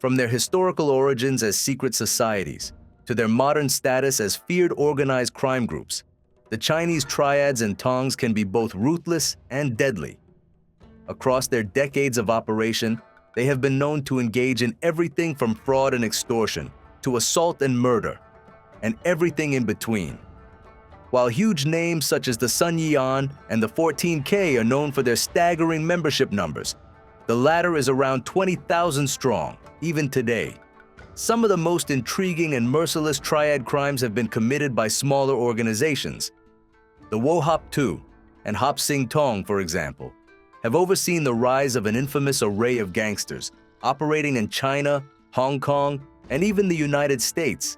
From their historical origins as secret societies to their modern status as feared organized crime groups, the Chinese triads and tongs can be both ruthless and deadly. Across their decades of operation, they have been known to engage in everything from fraud and extortion to assault and murder, and everything in between. While huge names such as the Sun Yian and the 14K are known for their staggering membership numbers, the latter is around 20,000 strong, even today. Some of the most intriguing and merciless triad crimes have been committed by smaller organizations. The Hop 2 and Hop Sing Tong, for example, have overseen the rise of an infamous array of gangsters operating in China, Hong Kong, and even the United States.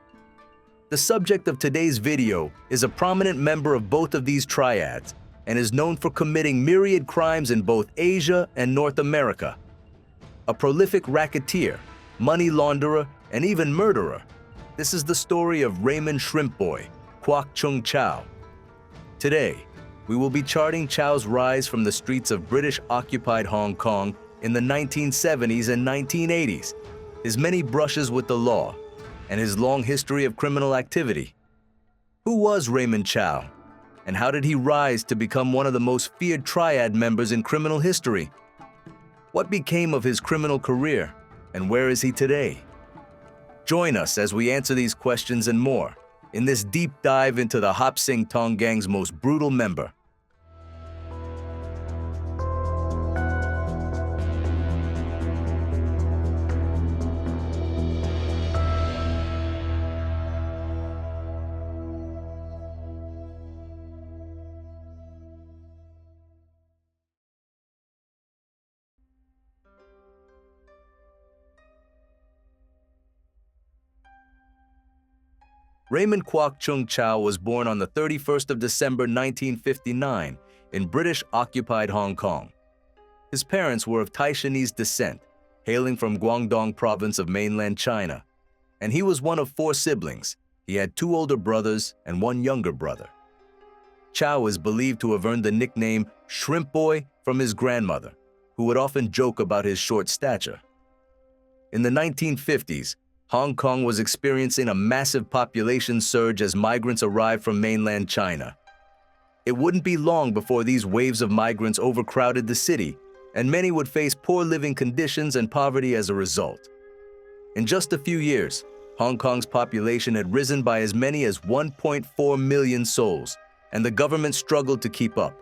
The subject of today's video is a prominent member of both of these triads and is known for committing myriad crimes in both Asia and North America. A prolific racketeer, money launderer, and even murderer, this is the story of Raymond "Shrimp Boy" Kwok Chow. Today, we will be charting Chow's rise from the streets of British-occupied Hong Kong in the 1970s and 1980s, his many brushes with the law, and his long history of criminal activity. Who was Raymond Chow, and how did he rise to become one of the most feared triad members in criminal history? What became of his criminal career, and where is he today? Join us as we answer these questions and more in this deep dive into the Hop Sing Tong gang's most brutal member. Raymond Kwok Chung Chow was born on the 31st of December 1959 in British-occupied Hong Kong. His parents were of Taishanese descent, hailing from Guangdong province of mainland China, and he was one of 4 siblings. He had 2 older brothers and 1 younger brother. Chow is believed to have earned the nickname Shrimp Boy from his grandmother, who would often joke about his short stature. In the 1950s, Hong Kong was experiencing a massive population surge as migrants arrived from mainland China. It wouldn't be long before these waves of migrants overcrowded the city, and many would face poor living conditions and poverty as a result. In just a few years, Hong Kong's population had risen by as many as 1.4 million souls, and the government struggled to keep up.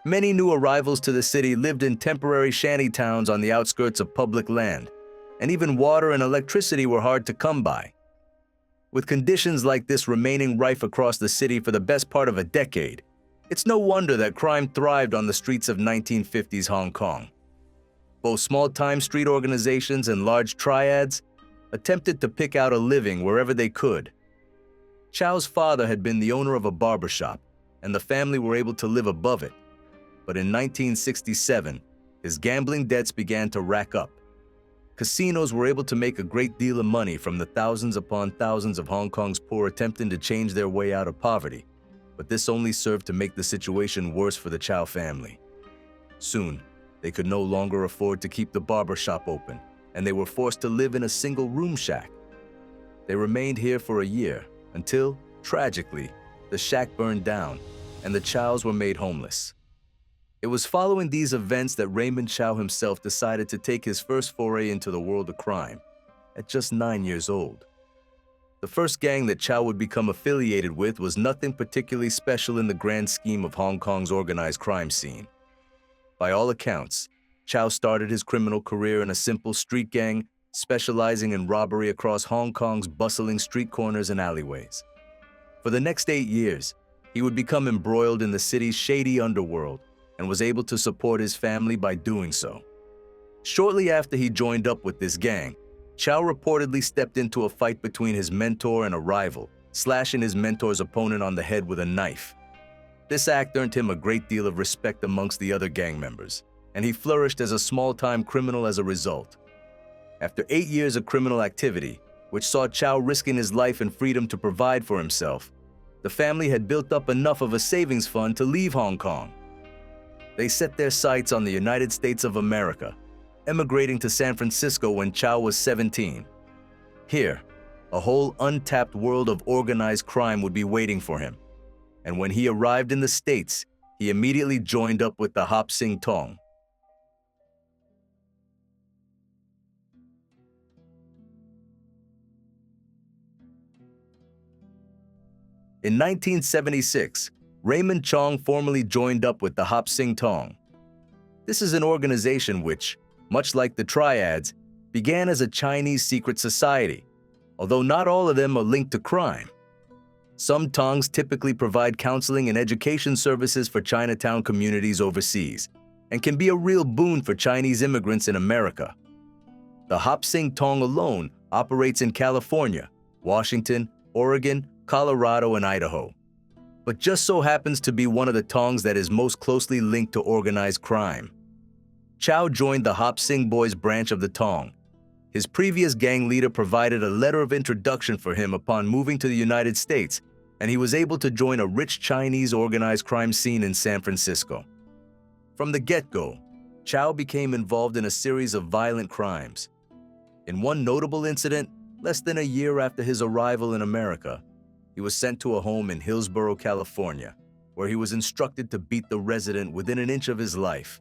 Many new arrivals to the city lived in temporary shanty towns on the outskirts of public land, and even water and electricity were hard to come by. With conditions like this remaining rife across the city for the best part of a decade, it's no wonder that crime thrived on the streets of 1950s Hong Kong. Both small-time street organizations and large triads attempted to pick out a living wherever they could. Chow's father had been the owner of a barbershop, and the family were able to live above it. But in 1967, his gambling debts began to rack up. Casinos were able to make a great deal of money from the thousands upon thousands of Hong Kong's poor attempting to change their way out of poverty, but this only served to make the situation worse for the Chow family. Soon, they could no longer afford to keep the barber shop open, and they were forced to live in a single room shack. They remained here for a year until, tragically, the shack burned down and the Chows were made homeless. It was following these events that Raymond Chow himself decided to take his first foray into the world of crime, at just 9 years old. The first gang that Chow would become affiliated with was nothing particularly special in the grand scheme of Hong Kong's organized crime scene. By all accounts, Chow started his criminal career in a simple street gang, specializing in robbery across Hong Kong's bustling street corners and alleyways. For the next 8 years, he would become embroiled in the city's shady underworld, and was able to support his family by doing so. Shortly after he joined up with this gang, Chow reportedly stepped into a fight between his mentor and a rival, slashing his mentor's opponent on the head with a knife. This act earned him a great deal of respect amongst the other gang members, and he flourished as a small-time criminal as a result. After 8 years of criminal activity, which saw Chow risking his life and freedom to provide for himself, the family had built up enough of a savings fund to leave Hong Kong. They set their sights on the United States of America, emigrating to San Francisco when Chow was 17. Here, a whole untapped world of organized crime would be waiting for him. And when he arrived in the States, he immediately joined up with the Hop Sing Tong. In 1976, Raymond Chow formally joined up with the Hop Sing Tong. This is an organization which, much like the Triads, began as a Chinese secret society, although not all of them are linked to crime. Some Tongs typically provide counseling and education services for Chinatown communities overseas, and can be a real boon for Chinese immigrants in America. The Hop Sing Tong alone operates in California, Washington, Oregon, Colorado, and Idaho, but just so happens to be one of the Tongs that is most closely linked to organized crime. Chow joined the Hop Sing Boys branch of the Tong. His previous gang leader provided a letter of introduction for him upon moving to the United States, and he was able to join a rich Chinese organized crime scene in San Francisco. From the get-go, Chow became involved in a series of violent crimes. In one notable incident, less than a year after his arrival in America, he was sent to a home in Hillsborough, California, where he was instructed to beat the resident within an inch of his life.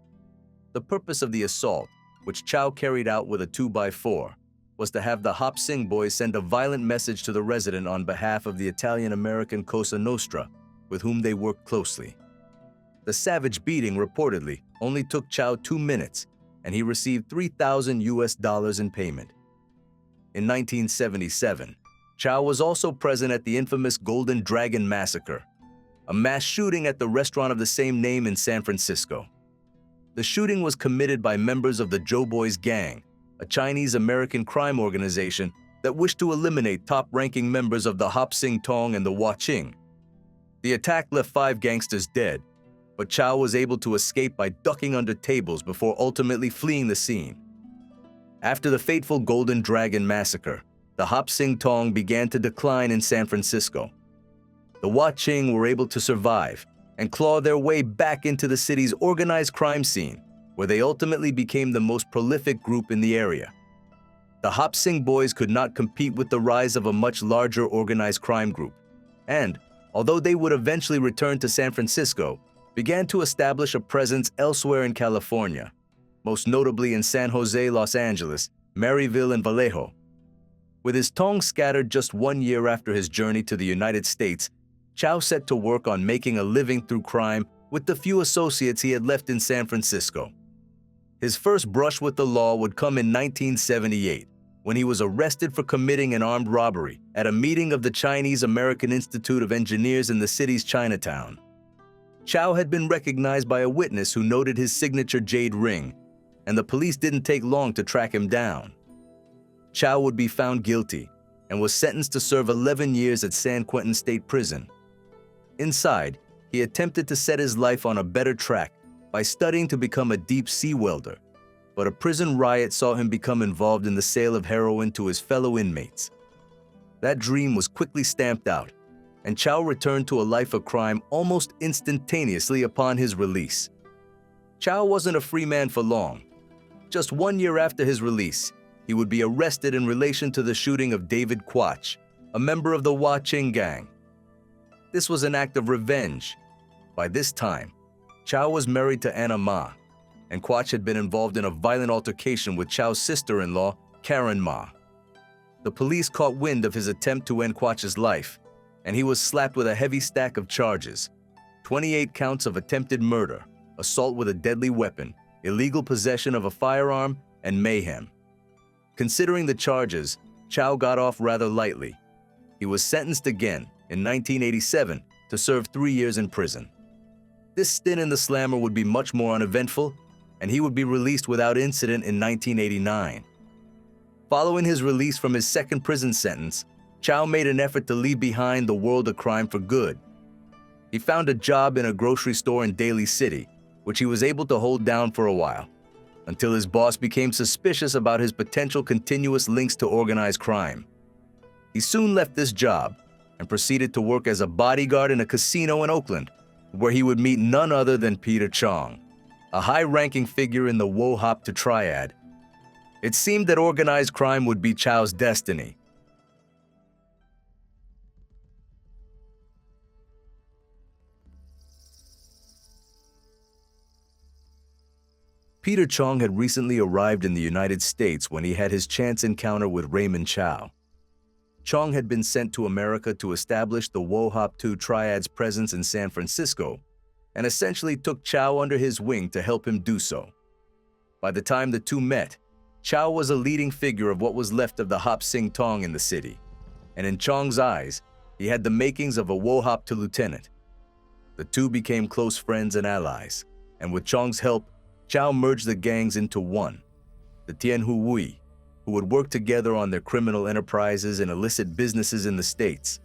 The purpose of the assault, which Chow carried out with a 2x4, was to have the Hop Sing Boys send a violent message to the resident on behalf of the Italian-American Cosa Nostra, with whom they worked closely. The savage beating reportedly only took Chow 2 minutes, and he received $3,000 in payment. In 1977, Chow was also present at the infamous Golden Dragon Massacre, a mass shooting at the restaurant of the same name in San Francisco. The shooting was committed by members of the Doughboys Gang, a Chinese-American crime organization that wished to eliminate top-ranking members of the Hop Sing Tong and the Waching. The attack left 5 gangsters dead, but Chow was able to escape by ducking under tables before ultimately fleeing the scene. After the fateful Golden Dragon Massacre, the Hop Sing Tong began to decline in San Francisco. The Waching were able to survive and claw their way back into the city's organized crime scene, where they ultimately became the most prolific group in the area. The Hop Sing Boys could not compete with the rise of a much larger organized crime group, and, although they would eventually return to San Francisco, began to establish a presence elsewhere in California, most notably in San Jose, Los Angeles, Maryville, and Vallejo. With his Tong scattered just 1 year after his journey to the United States, Chow set to work on making a living through crime with the few associates he had left in San Francisco. His first brush with the law would come in 1978, when he was arrested for committing an armed robbery at a meeting of the Chinese American Institute of Engineers in the city's Chinatown. Chow had been recognized by a witness who noted his signature jade ring, and the police didn't take long to track him down. Chow would be found guilty and was sentenced to serve 11 years at San Quentin State Prison. Inside, he attempted to set his life on a better track by studying to become a deep-sea welder, but a prison riot saw him become involved in the sale of heroin to his fellow inmates. That dream was quickly stamped out, and Chow returned to a life of crime almost instantaneously upon his release. Chow wasn't a free man for long. Just 1 year after his release, he would be arrested in relation to the shooting of David Kwok, a member of the Waching gang. This was an act of revenge. By this time, Chow was married to Anna Ma, and Kwok had been involved in a violent altercation with Chow's sister-in-law, Karen Ma. The police caught wind of his attempt to end Kwok's life, and he was slapped with a heavy stack of charges: 28 counts of attempted murder, assault with a deadly weapon, illegal possession of a firearm, and mayhem. Considering the charges, Chow got off rather lightly. He was sentenced again in 1987 to serve 3 years in prison. This stint in the slammer would be much more uneventful, and he would be released without incident in 1989. Following his release from his second prison sentence, Chow made an effort to leave behind the world of crime for good. He found a job in a grocery store in Daly City, which he was able to hold down for a while, until his boss became suspicious about his potential continuous links to organized crime. He soon left this job and proceeded to work as a bodyguard in a casino in Oakland, where he would meet none other than Chong, a high-ranking figure in the Wo Hop to Triad, It seemed that organized crime would be Chow's destiny. Peter Chong had recently arrived in the United States when he had his chance encounter with Raymond Chow. Chong had been sent to America to establish the Hop Triad's presence in San Francisco and essentially took Chow under his wing to help him do so. By the time the two met, Chow was a leading figure of what was left of the Hop Sing Tong in the city, and in Chong's eyes, he had the makings of a Hop lieutenant. The two became close friends and allies, and with Chong's help, Chow merged the gangs into one, the Tien Hui, who would work together on their criminal enterprises and illicit businesses in the States.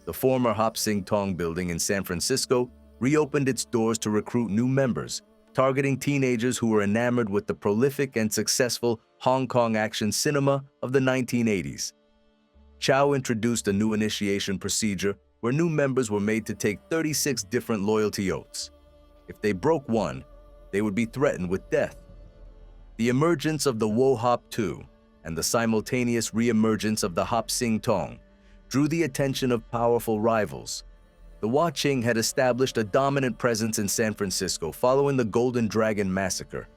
The former Hop Sing Tong building in San Francisco reopened its doors to recruit new members, targeting teenagers who were enamored with the prolific and successful Hong Kong action cinema of the 1980s. Chow introduced a new initiation procedure where new members were made to take 36 different loyalty oaths. If they broke one, they would be threatened with death. The emergence of the Hop 2 and the simultaneous re-emergence of the Hop Sing Tong drew the attention of powerful rivals. The Ching had established a dominant presence in San Francisco following the Golden Dragon massacre,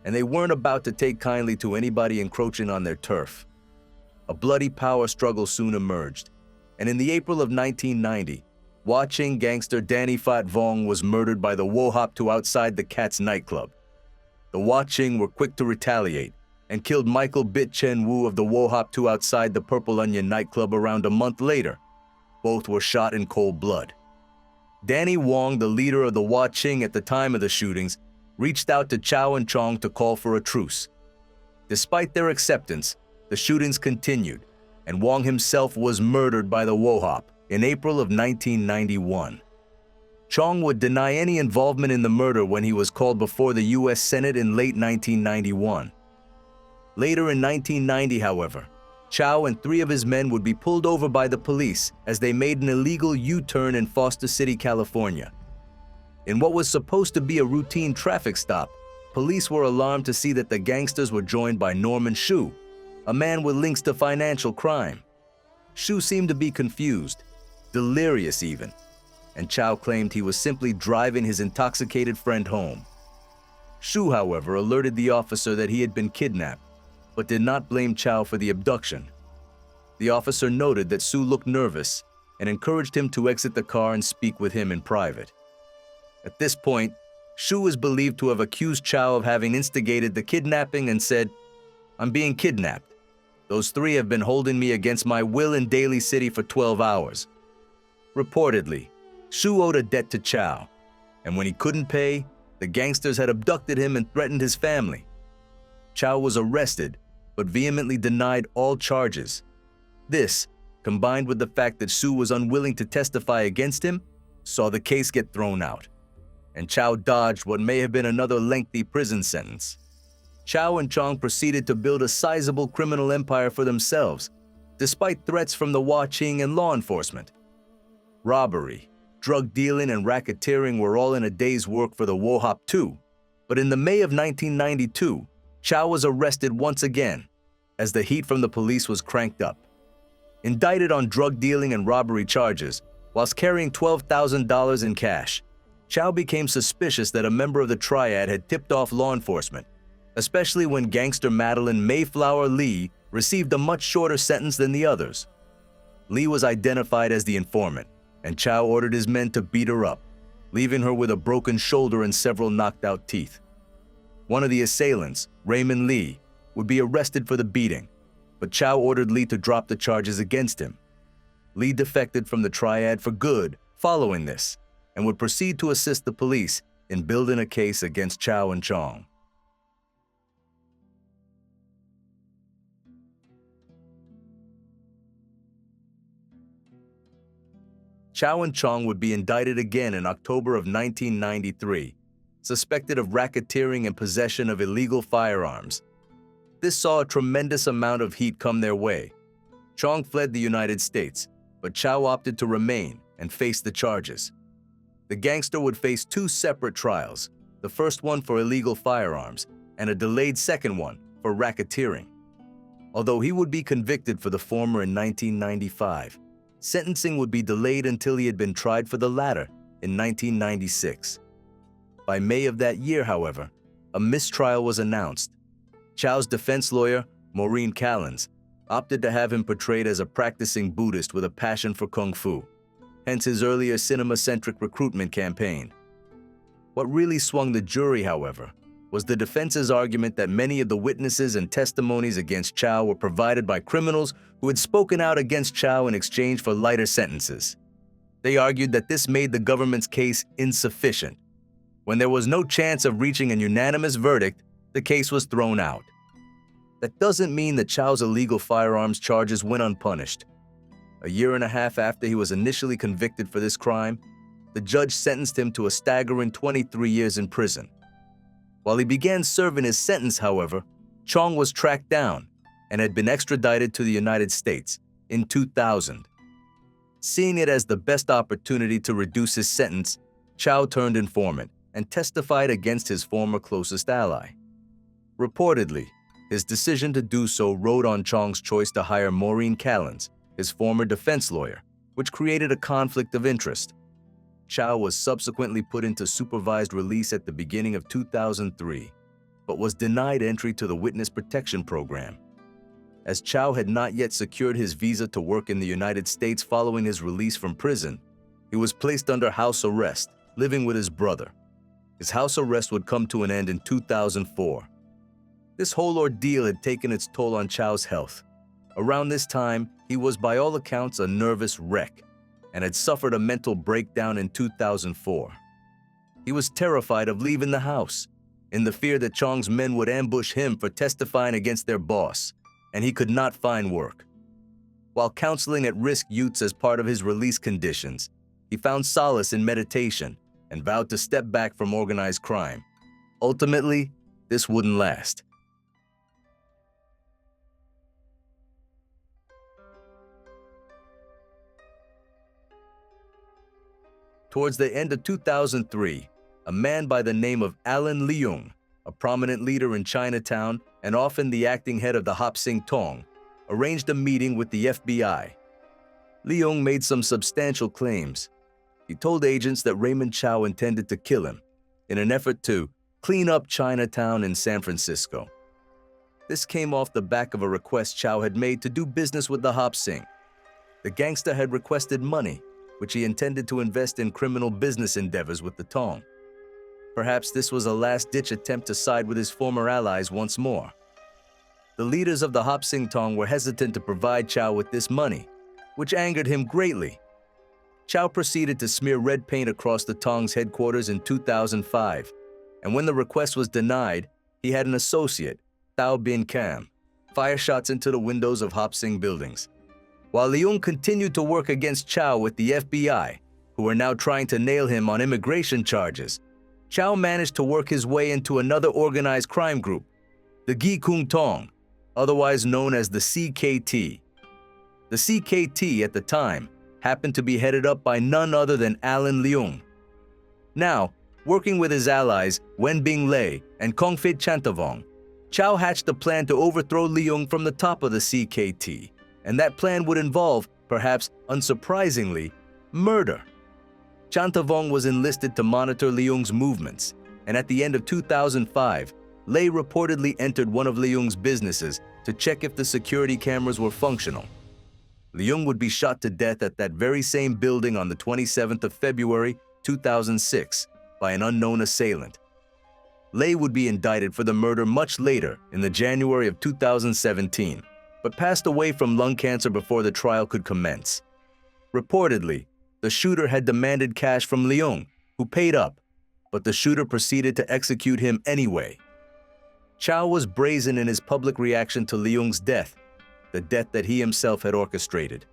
and they weren't about to take kindly to anybody encroaching on their turf. A bloody power struggle soon emerged, and in the April of 1990, Ching gangster Danny Phat Vong was murdered by the Hop 2 outside the Cat's nightclub. The Ching were quick to retaliate and killed Michael Bit Chen Wu of the Hop 2 outside the Purple Onion nightclub around a month later. Both were shot in cold blood. Danny Wong, the leader of the Ching at the time of the shootings, reached out to Chow and Chong to call for a truce. Despite their acceptance, the shootings continued, and Wong himself was murdered by the Hop in April of 1991. Chong would deny any involvement in the murder when he was called before the U.S. Senate in late 1991. Later in 1990, however, Chow and 3 of his men would be pulled over by the police as they made an illegal U-turn in Foster City, California. In what was supposed to be a routine traffic stop, police were alarmed to see that the gangsters were joined by Norman Shu, a man with links to financial crime. Shu seemed to be confused, delirious even, and Chow claimed he was simply driving his intoxicated friend home. Shu, however, alerted the officer that he had been kidnapped, but did not blame Chow for the abduction. The officer noted that Shu looked nervous and encouraged him to exit the car and speak with him in private. At this point, Shu is believed to have accused Chow of having instigated the kidnapping and said, "I'm being kidnapped. Those 3 have been holding me against my will in Daly City for 12 hours. Reportedly, Shu owed a debt to Chow, and when he couldn't pay, the gangsters had abducted him and threatened his family. Chow was arrested, but vehemently denied all charges. This, combined with the fact that Shu was unwilling to testify against him, saw the case get thrown out, and Chow dodged what may have been another lengthy prison sentence. Chow and Chong proceeded to build a sizable criminal empire for themselves, despite threats from the Ching and law enforcement. Robbery, drug dealing, and racketeering were all in a day's work for the Hop 2, but in the May of 1992, Chow was arrested once again, as the heat from the police was cranked up. Indicted on drug dealing and robbery charges, whilst carrying $12,000 in cash, Chow became suspicious that a member of the Triad had tipped off law enforcement, especially when gangster Madeline Mayflower Lee received a much shorter sentence than the others. Lee was identified as the informant, and Chow ordered his men to beat her up, leaving her with a broken shoulder and several knocked-out teeth. One of the assailants, Raymond Lee, would be arrested for the beating, but Chow ordered Lee to drop the charges against him. Lee defected from the Triad for good following this, and would proceed to assist the police in building a case against Chow and Chong. Chow and Chong would be indicted again in October of 1993, suspected of racketeering and possession of illegal firearms. This saw a tremendous amount of heat come their way. Chong fled the United States, but Chow opted to remain and face the charges. The gangster would face 2 separate trials, the first one for illegal firearms and a delayed second one for racketeering. Although he would be convicted for the former in 1995, sentencing would be delayed until he had been tried for the latter in 1996. By May of that year, however, a mistrial was announced. Chow's defense lawyer, Maureen Callens, opted to have him portrayed as a practicing Buddhist with a passion for Kung Fu, hence his earlier cinema-centric recruitment campaign. What really swung the jury, however, was the defense's argument that many of the witnesses and testimonies against Chow were provided by criminals who had spoken out against Chow in exchange for lighter sentences. They argued that this made the government's case insufficient. When there was no chance of reaching a unanimous verdict, the case was thrown out. That doesn't mean that Chow's illegal firearms charges went unpunished. A year and a half after he was initially convicted for this crime, the judge sentenced him to a staggering 23 years in prison. While he began serving his sentence, however, Chong was tracked down and had been extradited to the United States in 2000. Seeing it as the best opportunity to reduce his sentence, Chow turned informant and testified against his former closest ally. Reportedly, his decision to do so rode on Chong's choice to hire Maureen Callens, his former defense lawyer, which created a conflict of interest. Chow was subsequently put into supervised release at the beginning of 2003, but was denied entry to the Witness Protection Program. As Chow had not yet secured his visa to work in the United States following his release from prison, he was placed under house arrest, living with his brother. His house arrest would come to an end in 2004. This whole ordeal had taken its toll on Chow's health. Around this time, he was by all accounts a nervous wreck and had suffered a mental breakdown in 2004. He was terrified of leaving the house, in the fear that Chong's men would ambush him for testifying against their boss, and he could not find work. While counseling at-risk youths as part of his release conditions, he found solace in meditation and vowed to step back from organized crime. Ultimately, this wouldn't last. Towards the end of 2003, a man by the name of Alan Leung, a prominent leader in Chinatown and often the acting head of the Hop Sing Tong, arranged a meeting with the FBI. Leung made some substantial claims. He told agents that Raymond Chow intended to kill him in an effort to clean up Chinatown in San Francisco. This came off the back of a request Chow had made to do business with the Hop Sing. The gangster had requested money, which he intended to invest in criminal business endeavors with the Tong. Perhaps this was a last-ditch attempt to side with his former allies once more. The leaders of the Hop Sing Tong were hesitant to provide Chow with this money, which angered him greatly. Chow proceeded to smear red paint across the Tong's headquarters in 2005, and when the request was denied, he had an associate, Thao Bin Cam, fire shots into the windows of Hop Sing buildings. While Leung continued to work against Chow with the FBI, who were now trying to nail him on immigration charges, Chow managed to work his way into another organized crime group, the Gi Kung Tong, otherwise known as the CKT. The CKT at the time happened to be headed up by none other than Alan Leung. Now, working with his allies Wen Bing Lei and Kongfit Chantavong, Chow hatched a plan to overthrow Leung from the top of the CKT, and that plan would involve, perhaps unsurprisingly, murder. Chantavong was enlisted to monitor Leung's movements, and at the end of 2005, Lei reportedly entered one of Leung's businesses to check if the security cameras were functional. Leung would be shot to death at that very same building on the 27th of February, 2006, by an unknown assailant. Lei would be indicted for the murder much later, in the January of 2017, but passed away from lung cancer before the trial could commence. Reportedly, the shooter had demanded cash from Leung, who paid up, but the shooter proceeded to execute him anyway. Chow was brazen in his public reaction to Leung's death, the death that he himself had orchestrated.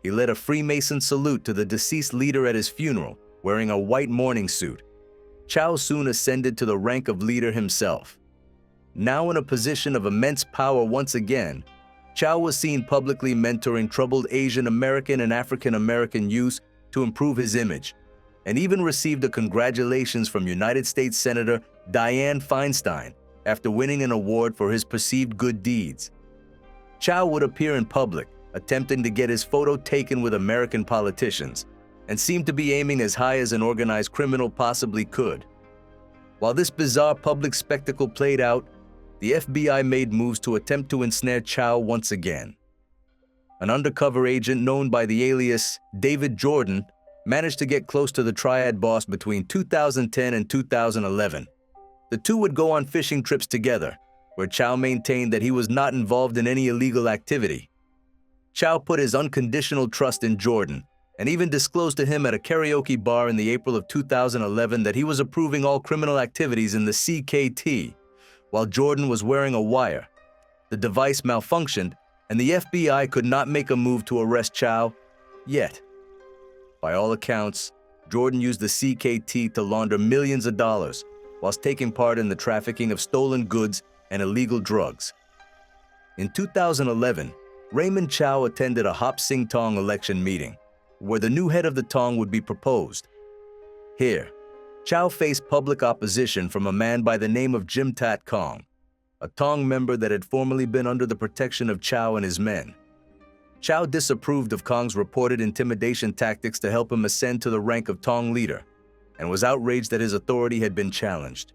He led a Freemason salute to the deceased leader at his funeral, wearing a white mourning suit. Chow soon ascended to the rank of leader himself. Now in a position of immense power once again, Chow was seen publicly mentoring troubled Asian American and African American youths to improve his image, and even received a congratulations from United States Senator Dianne Feinstein after winning an award for his perceived good deeds. Chow would appear in public, attempting to get his photo taken with American politicians, and seemed to be aiming as high as an organized criminal possibly could. While this bizarre public spectacle played out, the FBI made moves to attempt to ensnare Chow once again. An undercover agent known by the alias David Jordan managed to get close to the Triad boss between 2010 and 2011. The two would go on fishing trips together, where Chow maintained that he was not involved in any illegal activity. Chow put his unconditional trust in Jordan and even disclosed to him at a karaoke bar in the April of 2011 that he was approving all criminal activities in the CKT, while Jordan was wearing a wire. The device malfunctioned, and the FBI could not make a move to arrest Chow yet. By all accounts, Jordan used the CKT to launder millions of dollars whilst taking part in the trafficking of stolen goods and illegal drugs. In 2011, Raymond Chow attended a Hop Sing Tong election meeting, where the new head of the Tong would be proposed. Here, Chow faced public opposition from a man by the name of Jim Tat Kong, a Tong member that had formerly been under the protection of Chow and his men. Chow disapproved of Kong's reported intimidation tactics to help him ascend to the rank of Tong leader, and was outraged that his authority had been challenged.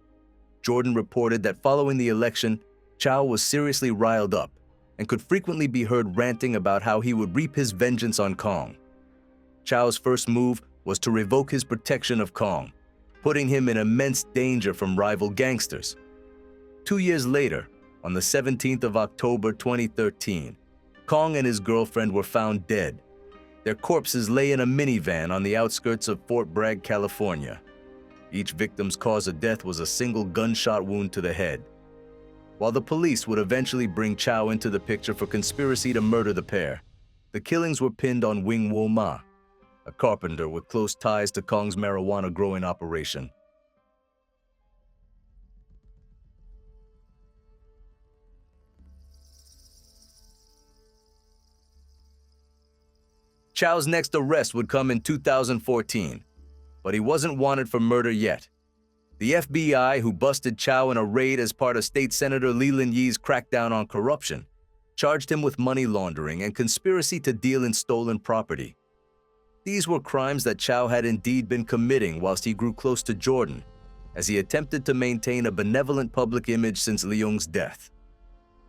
Jordan reported that following the election, Chow was seriously riled up and could frequently be heard ranting about how he would reap his vengeance on Kong. Chow's first move was to revoke his protection of Kong, putting him in immense danger from rival gangsters. 2 years later, on the 17th of October 2013, Kong and his girlfriend were found dead. Their corpses lay in a minivan on the outskirts of Fort Bragg, California. Each victim's cause of death was a single gunshot wound to the head. While the police would eventually bring Chow into the picture for conspiracy to murder the pair, the killings were pinned on Wing Wo Ma, a carpenter with close ties to Kong's marijuana growing operation. Chow's next arrest would come in 2014, but he wasn't wanted for murder yet. The FBI, who busted Chow in a raid as part of State Senator Lee Lin-Yee's crackdown on corruption, charged him with money laundering and conspiracy to deal in stolen property. These were crimes that Chow had indeed been committing whilst he grew close to Jordan, as he attempted to maintain a benevolent public image since Leung's death.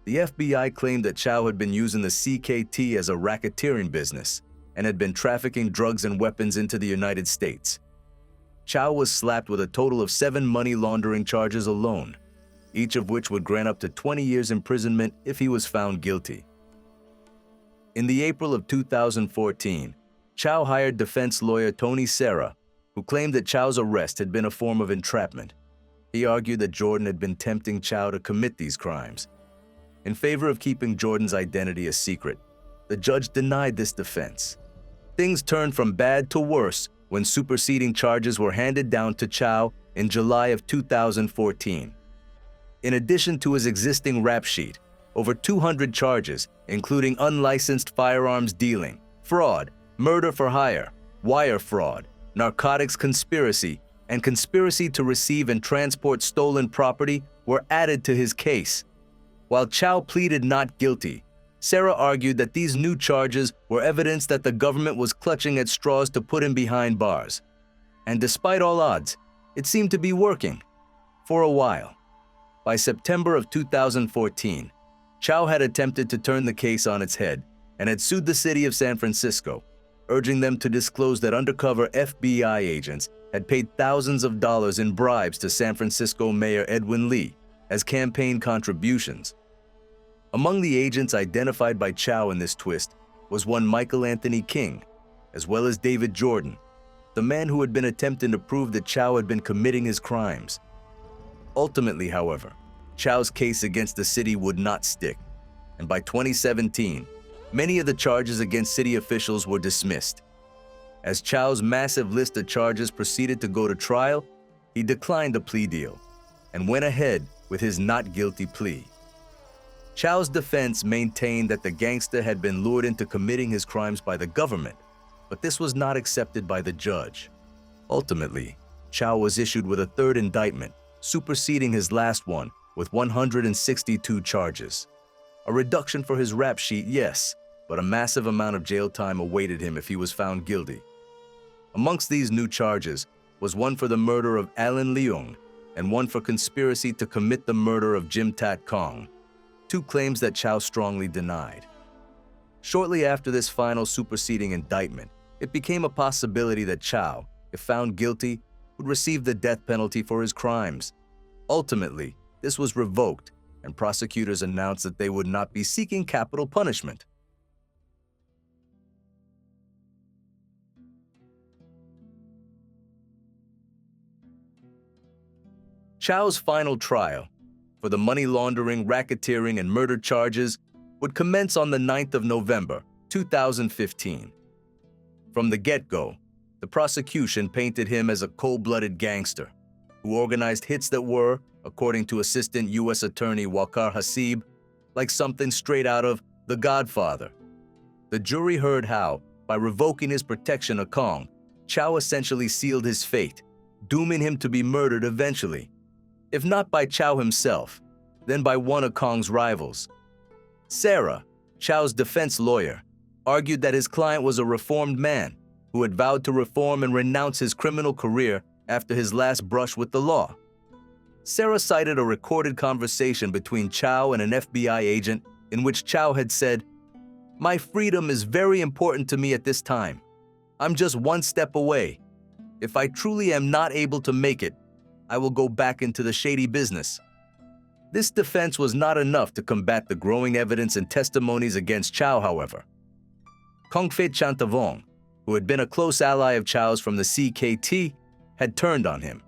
The FBI claimed that Chow had been using the CKT as a racketeering business and had been trafficking drugs and weapons into the United States. Chow was slapped with a total of 7 money laundering charges alone, each of which would grant up to 20 years imprisonment if he was found guilty. In the April of 2014, Chow hired defense lawyer Tony Serra, who claimed that Chow's arrest had been a form of entrapment. He argued that Jordan had been tempting Chow to commit these crimes. In favor of keeping Jordan's identity a secret, the judge denied this defense. Things turned from bad to worse when superseding charges were handed down to Chow in July of 2014. In addition to his existing rap sheet, over 200 charges, including unlicensed firearms dealing, fraud, murder for hire, wire fraud, narcotics conspiracy, and conspiracy to receive and transport stolen property, were added to his case. While Chow pleaded not guilty, Sarah argued that these new charges were evidence that the government was clutching at straws to put him behind bars. And despite all odds, it seemed to be working. For a while. By September of 2014, Chow had attempted to turn the case on its head and had sued the city of San Francisco, urging them to disclose that undercover FBI agents had paid thousands of dollars in bribes to San Francisco Mayor Edwin Lee as campaign contributions. Among the agents identified by Chow in this twist was one Michael Anthony King, as well as David Jordan, the man who had been attempting to prove that Chow had been committing his crimes. Ultimately, however, Chow's case against the city would not stick, and by 2017, many of the charges against city officials were dismissed. As Chow's massive list of charges proceeded to go to trial, he declined a plea deal and went ahead with his not guilty plea. Chow's defense maintained that the gangster had been lured into committing his crimes by the government, but this was not accepted by the judge. Ultimately, Chow was issued with a third indictment, superseding his last one, with 162 charges. A reduction for his rap sheet, yes, but a massive amount of jail time awaited him if he was found guilty. Amongst these new charges was one for the murder of Alan Leung and one for conspiracy to commit the murder of Jim Tat Kong, two claims that Chow strongly denied. Shortly after this final superseding indictment, it became a possibility that Chow, if found guilty, would receive the death penalty for his crimes. Ultimately, this was revoked, and prosecutors announced that they would not be seeking capital punishment. Chow's final trial for the money laundering, racketeering, and murder charges would commence on the 9th of November, 2015. From the get-go, the prosecution painted him as a cold-blooded gangster who organized hits that were, according to Assistant U.S. Attorney Waqar Hasib, like something straight out of The Godfather. The jury heard how, by revoking his protection of Kong, Chow essentially sealed his fate, dooming him to be murdered eventually. If not by Chow himself, then by one of Kong's rivals. Sarah, Chow's defense lawyer, argued that his client was a reformed man who had vowed to reform and renounce his criminal career after his last brush with the law. Sarah cited a recorded conversation between Chow and an FBI agent in which Chow had said, "My freedom is very important to me at this time. I'm just one step away. If I truly am not able to make it, I will go back into the shady business." This defense was not enough to combat the growing evidence and testimonies against Chow, however. Kongfei Chantavong, who had been a close ally of Chow's from the CKT, had turned on him.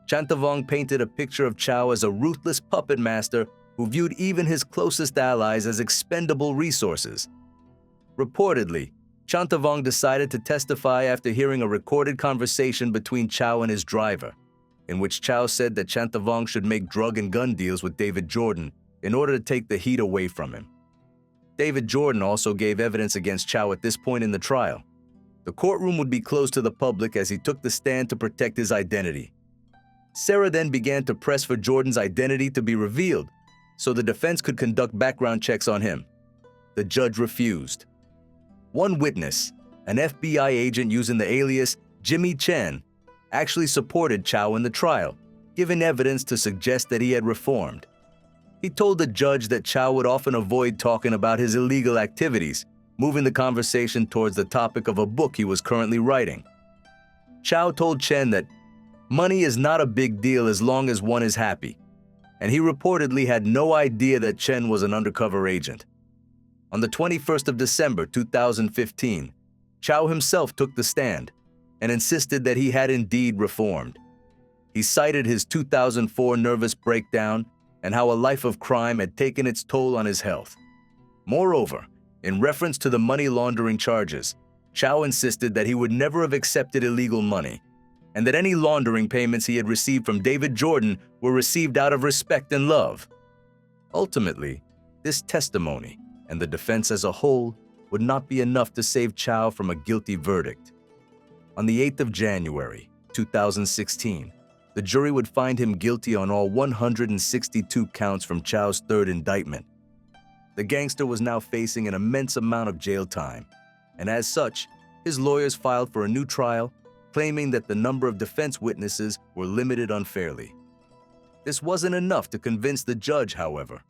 Chantavong painted a picture of Chow as a ruthless puppet master who viewed even his closest allies as expendable resources. Reportedly, Chantavong decided to testify after hearing a recorded conversation between Chow and his driver, in which Chow said that Chantavong should make drug and gun deals with David Jordan in order to take the heat away from him. David Jordan also gave evidence against Chow at this point in the trial. The courtroom would be closed to the public as he took the stand to protect his identity. Sarah then began to press for Jordan's identity to be revealed so the defense could conduct background checks on him. The judge refused. One witness, an FBI agent using the alias Jimmy Chen, actually supported Chow in the trial, giving evidence to suggest that he had reformed. He told the judge that Chow would often avoid talking about his illegal activities, moving the conversation towards the topic of a book he was currently writing. Chow told Chen that money is not a big deal as long as one is happy, and he reportedly had no idea that Chen was an undercover agent. On the 21st of December 2015, Chow himself took the stand and insisted that he had indeed reformed. He cited his 2004 nervous breakdown and how a life of crime had taken its toll on his health. Moreover, in reference to the money laundering charges, Chow insisted that he would never have accepted illegal money, and that any laundering payments he had received from David Jordan were received out of respect and love. Ultimately, this testimony, and the defense as a whole, would not be enough to save Chow from a guilty verdict. On the 8th of January, 2016, the jury would find him guilty on all 162 counts from Chow's third indictment. The gangster was now facing an immense amount of jail time, and as such, his lawyers filed for a new trial, claiming that the number of defense witnesses were limited unfairly. This wasn't enough to convince the judge, however,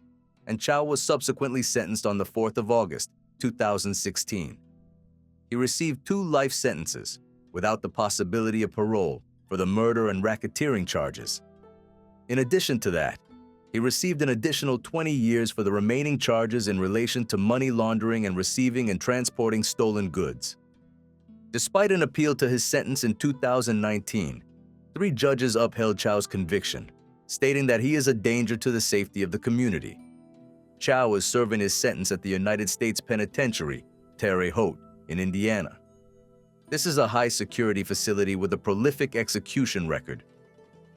and Chow was subsequently sentenced on the 4th of August, 2016. He received 2 life sentences, without the possibility of parole, for the murder and racketeering charges. In addition to that, he received an additional 20 years for the remaining charges in relation to money laundering and receiving and transporting stolen goods. Despite an appeal to his sentence in 2019, 3 judges upheld Chow's conviction, stating that he is a danger to the safety of the community. Chow is serving his sentence at the United States Penitentiary, Terre Haute, in Indiana. This is a high-security facility with a prolific execution record.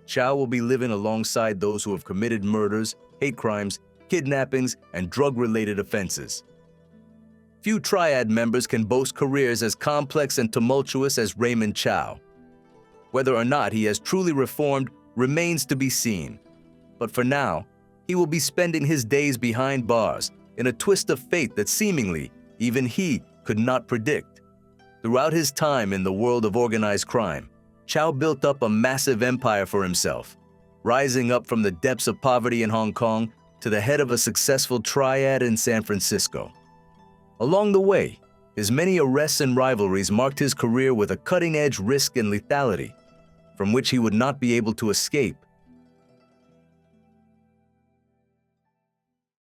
Chow will be living alongside those who have committed murders, hate crimes, kidnappings, and drug-related offenses. Few Triad members can boast careers as complex and tumultuous as Raymond Chow. Whether or not he has truly reformed remains to be seen. But for now, he will be spending his days behind bars in a twist of fate that seemingly even he could not predict. Throughout his time in the world of organized crime, Chow built up a massive empire for himself, rising up from the depths of poverty in Hong Kong to the head of a successful triad in San Francisco. Along the way, his many arrests and rivalries marked his career with a cutting-edge risk and lethality, from which he would not be able to escape